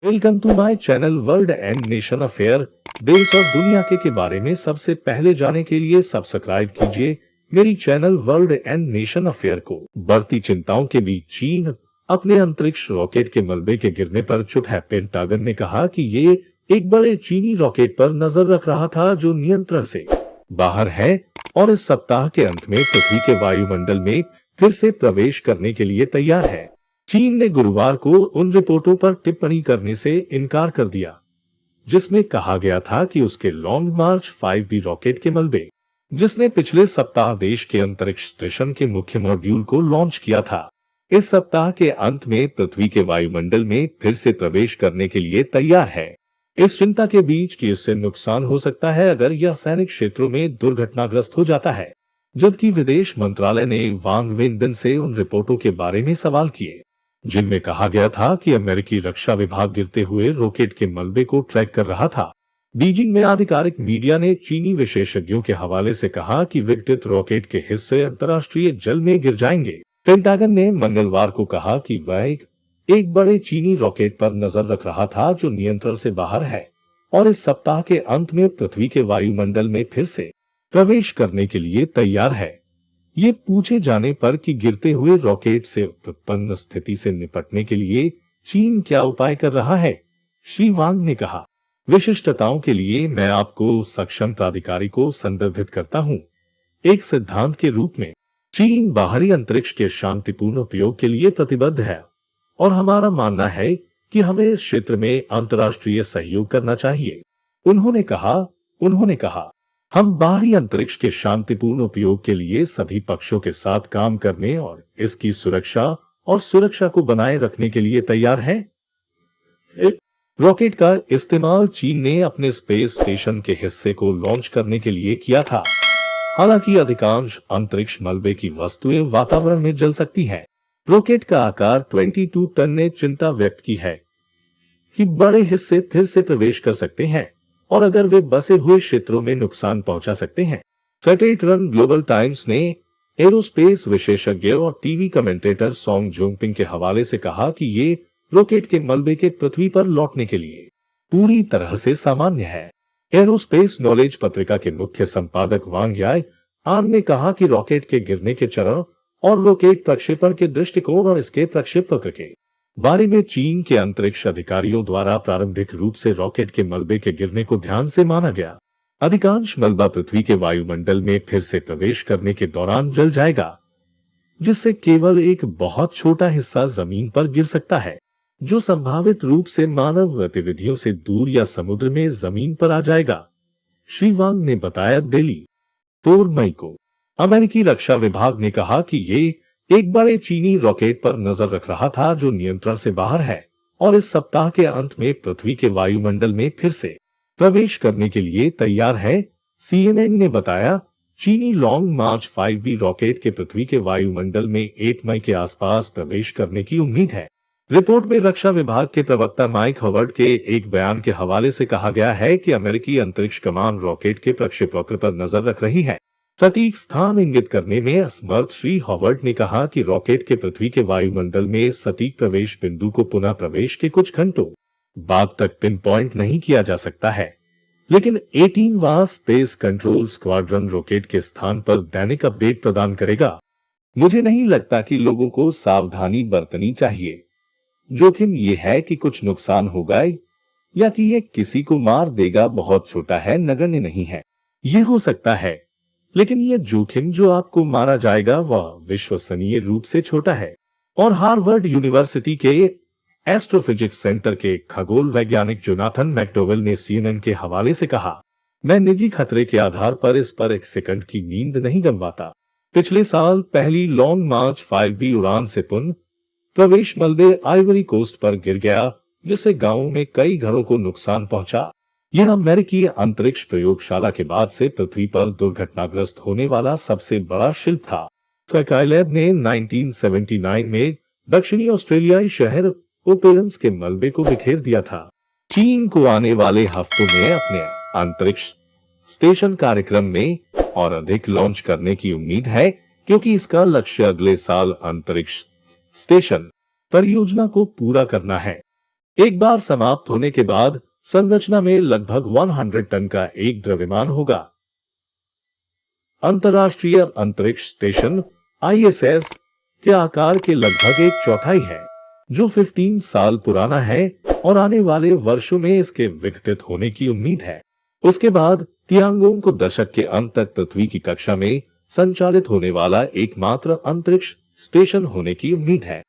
Welcome to my channel world and nation affair. देश और दुनिया के बारे में सबसे पहले जाने के लिए सब्सक्राइब कीजिए मेरी channel world and nation affair को। बढ़ती चिंताओं के बीच चीन अपने अंतरिक्ष रॉकेट के मलबे के गिरने पर चुप है। पेंटागन ने कहा कि ये एक बड़े चीनी रॉकेट पर नजर रख रहा था जो नियंत्रण से बाहर है और इस सप्ताह के अंत में पृथ्वी के वायुमंडल में फिर से प्रवेश करने के लिए तैयार है। चीन ने गुरुवार को उन रिपोर्टों पर टिप्पणी करने से इनकार कर दिया जिसमें कहा गया था कि उसके लॉन्ग मार्च 5B रॉकेट के मलबे, जिसने पिछले सप्ताह देश के अंतरिक्ष स्टेशन के मुख्य मॉड्यूल को लॉन्च किया था, इस सप्ताह के अंत में पृथ्वी के वायुमंडल में फिर से प्रवेश करने के लिए तैयार है। इस चिंता के बीच कि इससे नुकसान हो सकता है अगर यह सैनिक क्षेत्रों में दुर्घटनाग्रस्त हो जाता है, जबकि विदेश मंत्रालय ने वांग वेनबिन से उन रिपोर्टों के बारे में सवाल किए जिनमें कहा गया था कि अमेरिकी रक्षा विभाग गिरते हुए रॉकेट के मलबे को ट्रैक कर रहा था। बीजिंग में आधिकारिक मीडिया ने चीनी विशेषज्ञों के हवाले से कहा कि विघटित रॉकेट के हिस्से अंतर्राष्ट्रीय जल में गिर जाएंगे। पेंटागन ने मंगलवार को कहा कि वह एक बड़े चीनी रॉकेट पर नजर रख रहा था जो नियंत्रण से बाहर है और इस सप्ताह के अंत में पृथ्वी के वायुमंडल में फिर से प्रवेश करने के लिए तैयार है। ये पूछे जाने पर कि गिरते हुए रॉकेट से उत्पन्न स्थिति से निपटने के लिए चीन क्या उपाय कर रहा है, श्री वांग ने कहा। विशिष्टताओं के लिए मैं आपको सक्षम प्राधिकारी को संदर्भित करता हूं। एक सिद्धांत के रूप में चीन बाहरी अंतरिक्ष के शांतिपूर्ण उपयोग के लिए प्रतिबद्ध है और हमारा मानना है कि हमें इस क्षेत्र में अंतर्राष्ट्रीय सहयोग करना चाहिए। उन्होंने कहा हम बाहरी अंतरिक्ष के शांतिपूर्ण उपयोग के लिए सभी पक्षों के साथ काम करने और इसकी सुरक्षा को बनाए रखने के लिए तैयार हैं। रॉकेट का इस्तेमाल चीन ने अपने स्पेस स्टेशन के हिस्से को लॉन्च करने के लिए किया था। हालांकि अधिकांश अंतरिक्ष मलबे की वस्तुएं वातावरण में जल सकती हैं। रॉकेट का आकार 22 टन ने चिंता व्यक्त की है कि बड़े हिस्से फिर से प्रवेश कर सकते हैं और अगर वे बसे हुए क्षेत्रों में नुकसान पहुंचा सकते हैं। सैटेलाइट रन ग्लोबल टाइम्स ने एरोस्पेस विशेषज्ञ और टीवी कमेंटेटर सोंग जोंगपिंग के हवाले से कहा कि ये रॉकेट के मलबे के पृथ्वी पर लौटने के लिए पूरी तरह से सामान्य है। एरोस्पेस नॉलेज पत्रिका के मुख्य संपादक वांग यान ने कहा कि रॉकेट के गिरने के चरण और रॉकेट प्रक्षेपण के दृष्टिकोण और इसके प्रक्षेपवक्र के बारे में चीन के अंतरिक्ष अधिकारियों द्वारा प्रारंभिक रूप से रॉकेट के मलबे के गिरने को ध्यान से माना गया। अधिकांश मलबा पृथ्वी के वायुमंडल में फिर से प्रवेश करने के दौरान जल जाएगा, जिससे केवल एक बहुत छोटा हिस्सा जमीन पर गिर सकता है जो संभावित रूप से मानव गतिविधियों से दूर या समुद्र में जमीन पर आ जाएगा, श्री वांग ने बताया। दिल्ली 4 मई को अमेरिकी रक्षा विभाग ने कहा कि ये एक बड़े चीनी रॉकेट पर नजर रख रहा था जो नियंत्रण से बाहर है और इस सप्ताह के अंत में पृथ्वी के वायुमंडल में फिर से प्रवेश करने के लिए तैयार है। CNN ने बताया चीनी लॉन्ग मार्च 5B रॉकेट के पृथ्वी के वायुमंडल में 8 मई के आसपास प्रवेश करने की उम्मीद है। रिपोर्ट में रक्षा विभाग के प्रवक्ता माइक हॉवर्ड के एक बयान के हवाले से कहा गया है कि अमेरिकी अंतरिक्ष कमान रॉकेट के प्रक्षेपवक्र पर नजर रख रही है, सटीक स्थान इंगित करने में असमर्थ। श्री हॉवर्ड ने कहा कि रॉकेट के पृथ्वी के वायुमंडल में सटीक प्रवेश बिंदु को पुनः प्रवेश के कुछ घंटों बाद तक पिन पॉइंट नहीं किया जा सकता है, लेकिन 18वां स्पेस कंट्रोल स्क्वाड्रन रॉकेट के स्थान पर दैनिक अपडेट प्रदान करेगा। मुझे नहीं लगता कि लोगों को सावधानी बरतनी चाहिए। जोखिम ये है कि कुछ नुकसान होगा या कि यह किसी को मार देगा बहुत छोटा है, नगण्य नहीं है। यह हो सकता है, लेकिन यह जोखिम जो आपको मारा जाएगा वह विश्वसनीय रूप से छोटा है। और हार्वर्ड यूनिवर्सिटी के एस्ट्रोफिजिक्स सेंटर के खगोल वैज्ञानिक जोनाथन मैकडोवेल ने CNN के हवाले से कहा, मैं निजी खतरे के आधार पर इस पर एक सेकंड की नींद नहीं गंवाता। पिछले साल पहली लॉन्ग मार्च 5B उड़ान से पुनः प्रवेश मलबे आइवरी कोस्ट पर गिर गया, जिससे गांवों में कई घरों को नुकसान पहुंचा। यह अमेरिकी अंतरिक्ष प्रयोगशाला के बाद से पृथ्वी पर दुर्घटनाग्रस्त होने वाला सबसे बड़ा शिल्प था। स्काईलैब ने 1979 में दक्षिणी ऑस्ट्रेलियाई शहर ओपेरेंस के मलबे को बिखेर दिया था। चीन को आने वाले हफ्तों में अपने अंतरिक्ष स्टेशन कार्यक्रम में और अधिक लॉन्च करने की उम्मीद है, क्योंकि इसका लक्ष्य अगले साल अंतरिक्ष स्टेशन परियोजना को पूरा करना है। एक बार समाप्त होने के बाद संरचना में लगभग 100 टन का एक द्रव्यमान होगा। अंतर्राष्ट्रीय अंतरिक्ष स्टेशन ISS के आकार के लगभग एक चौथाई है, जो 15 साल पुराना है और आने वाले वर्षों में इसके विकसित होने की उम्मीद है। उसके बाद तियांगोंग को दशक के अंत तक पृथ्वी की कक्षा में संचालित होने वाला एकमात्र अंतरिक्ष स्टेशन होने की उम्मीद है।